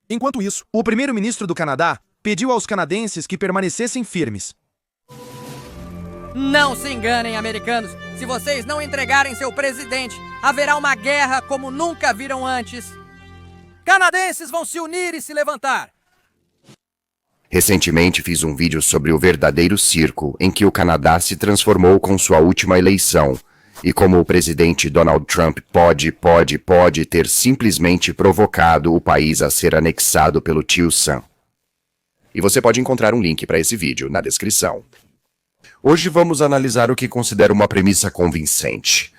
Enquanto isso, o primeiro-ministro do Canadá pediu aos canadenses que permanecessem firmes. Não se enganem, americanos. Se vocês não entregarem seu presidente, haverá uma guerra como nunca viram antes. Canadenses vão se unir e se levantar. Recentemente fiz um vídeo sobre o verdadeiro circo em que o Canadá se transformou com sua última eleição e como o presidente Donald Trump pode ter simplesmente provocado o país a ser anexado pelo tio Sam. E você pode encontrar um link para esse vídeo na descrição. Hoje vamos analisar o que considero uma premissa convincente.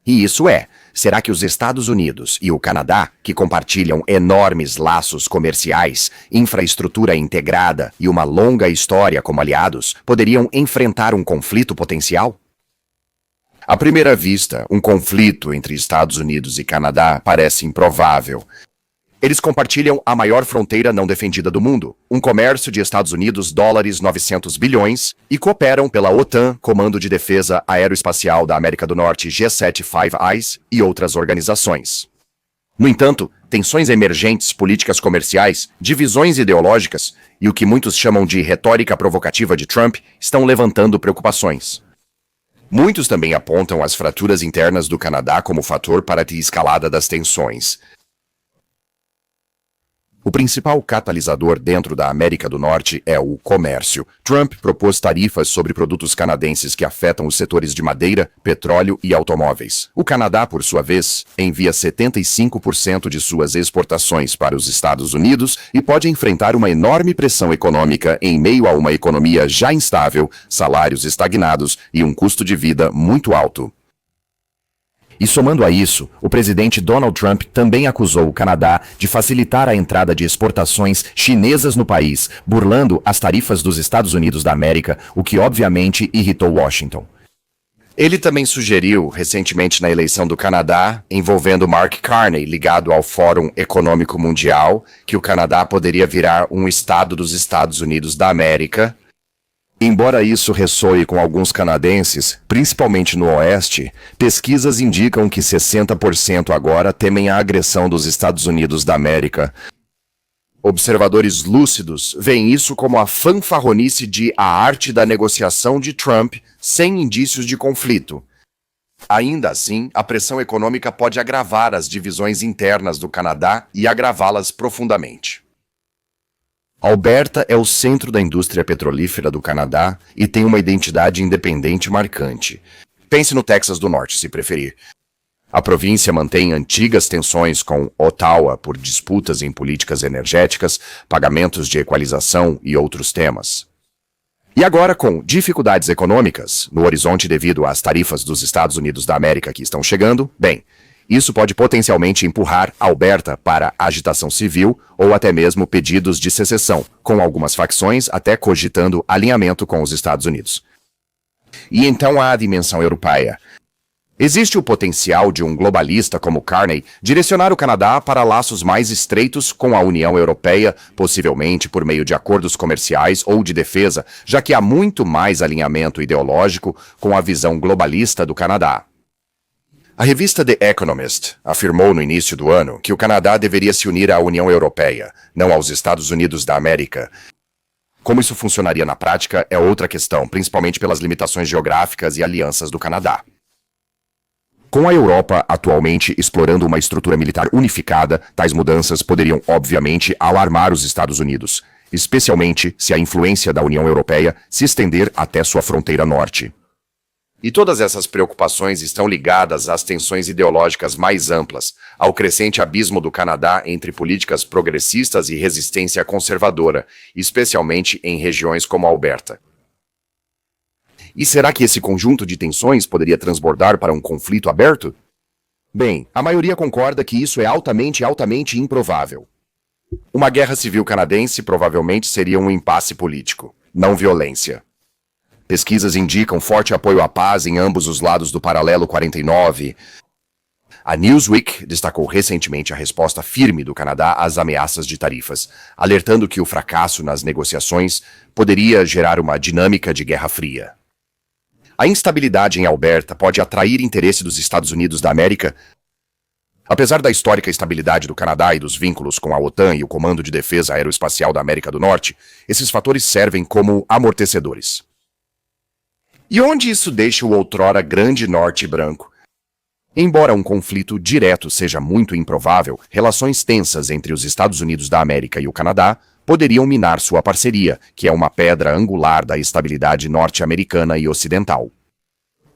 E isso é, será que os Estados Unidos e o Canadá, que compartilham enormes laços comerciais, infraestrutura integrada e uma longa história como aliados, poderiam enfrentar um conflito potencial? À primeira vista, um conflito entre Estados Unidos e Canadá parece improvável. Eles compartilham a maior fronteira não defendida do mundo, um comércio de Estados Unidos dólares 900 bilhões, e cooperam pela OTAN, Comando de Defesa Aeroespacial da América do Norte G7 Five Eyes e outras organizações. No entanto, tensões emergentes, políticas comerciais, divisões ideológicas e o que muitos chamam de retórica provocativa de Trump estão levantando preocupações. Muitos também apontam as fraturas internas do Canadá como fator para a escalada das tensões. O principal catalisador dentro da América do Norte é o comércio. Trump propôs tarifas sobre produtos canadenses que afetam os setores de madeira, petróleo e automóveis. O Canadá, por sua vez, envia 75% de suas exportações para os Estados Unidos e pode enfrentar uma enorme pressão econômica em meio a uma economia já instável, salários estagnados e um custo de vida muito alto. E somando a isso, o presidente Donald Trump também acusou o Canadá de facilitar a entrada de exportações chinesas no país, burlando as tarifas dos Estados Unidos da América, o que obviamente irritou Washington. Ele também sugeriu, recentemente na eleição do Canadá, envolvendo Mark Carney, ligado ao Fórum Econômico Mundial, que o Canadá poderia virar um estado dos Estados Unidos da América. Embora isso ressoe com alguns canadenses, principalmente no Oeste, pesquisas indicam que 60% agora temem a agressão dos Estados Unidos da América. Observadores lúcidos veem isso como a fanfarronice de A Arte da Negociação de Trump, sem indícios de conflito. Ainda assim, a pressão econômica pode agravar as divisões internas do Canadá e agravá-las profundamente. Alberta é o centro da indústria petrolífera do Canadá e tem uma identidade independente marcante. Pense no Texas do Norte, se preferir. A província mantém antigas tensões com Ottawa por disputas em políticas energéticas, pagamentos de equalização e outros temas. E agora, com dificuldades econômicas no horizonte devido às tarifas dos Estados Unidos da América que estão chegando, bem, isso pode potencialmente empurrar Alberta para agitação civil ou até mesmo pedidos de secessão, com algumas facções até cogitando alinhamento com os Estados Unidos. E então há a dimensão europeia. Existe o potencial de um globalista como Carney direcionar o Canadá para laços mais estreitos com a União Europeia, possivelmente por meio de acordos comerciais ou de defesa, já que há muito mais alinhamento ideológico com a visão globalista do Canadá. A revista The Economist afirmou no início do ano que o Canadá deveria se unir à União Europeia, não aos Estados Unidos da América. Como isso funcionaria na prática é outra questão, principalmente pelas limitações geográficas e alianças do Canadá. Com a Europa atualmente explorando uma estrutura militar unificada, tais mudanças poderiam, obviamente, alarmar os Estados Unidos, especialmente se a influência da União Europeia se estender até sua fronteira norte. E todas essas preocupações estão ligadas às tensões ideológicas mais amplas, ao crescente abismo do Canadá entre políticas progressistas e resistência conservadora, especialmente em regiões como Alberta. E será que esse conjunto de tensões poderia transbordar para um conflito aberto? Bem, a maioria concorda que isso é altamente improvável. Uma guerra civil canadense provavelmente seria um impasse político, não violência. Pesquisas indicam forte apoio à paz em ambos os lados do paralelo 49. A Newsweek destacou recentemente a resposta firme do Canadá às ameaças de tarifas, alertando que o fracasso nas negociações poderia gerar uma dinâmica de Guerra Fria. A instabilidade em Alberta pode atrair interesse dos Estados Unidos da América, Apesar da histórica estabilidade do Canadá e dos vínculos com a OTAN e o Comando de Defesa Aeroespacial da América do Norte, esses fatores servem como amortecedores. E onde isso deixa o outrora grande norte branco? Embora um conflito direto seja muito improvável, relações tensas entre os Estados Unidos da América e o Canadá poderiam minar sua parceria, que é uma pedra angular da estabilidade norte-americana e ocidental.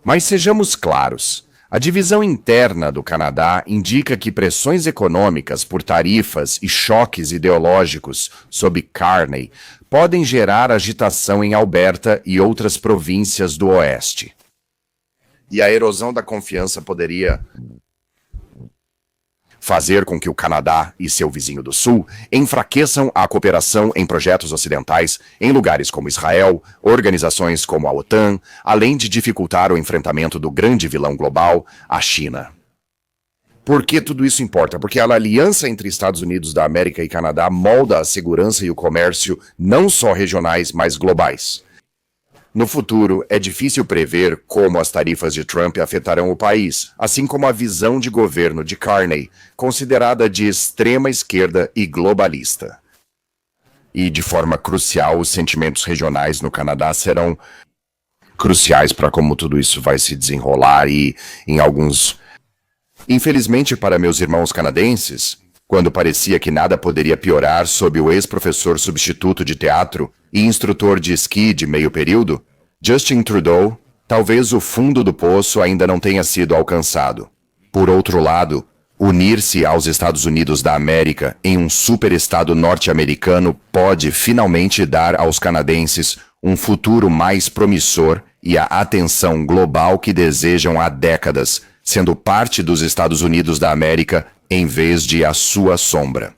Mas sejamos claros. A divisão interna do Canadá indica que pressões econômicas por tarifas e choques ideológicos sob Carney podem gerar agitação em Alberta e outras províncias do Oeste. E a erosão da confiança poderia fazer com que o Canadá e seu vizinho do Sul enfraqueçam a cooperação em projetos ocidentais em lugares como Israel, organizações como a OTAN, além de dificultar o enfrentamento do grande vilão global, a China. Por que tudo isso importa? Porque a aliança entre Estados Unidos da América e Canadá molda a segurança e o comércio não só regionais, mas globais. No futuro, é difícil prever como as tarifas de Trump afetarão o país, assim como a visão de governo de Carney, considerada de extrema esquerda e globalista. E, de forma crucial, os sentimentos regionais no Canadá serão cruciais para como tudo isso vai se desenrolar e, em alguns... Infelizmente para meus irmãos canadenses, quando parecia que nada poderia piorar sob o ex-professor substituto de teatro e instrutor de esqui de meio período, Justin Trudeau, talvez o fundo do poço ainda não tenha sido alcançado. Por outro lado, unir-se aos Estados Unidos da América em um superestado norte-americano pode finalmente dar aos canadenses um futuro mais promissor e a atenção global que desejam há décadas, sendo parte dos Estados Unidos da América em vez de a sua sombra.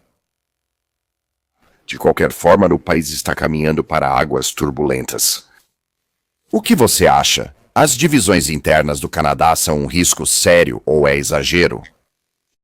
De qualquer forma, o país está caminhando para águas turbulentas. O que você acha? As divisões internas do Canadá são um risco sério ou é exagero?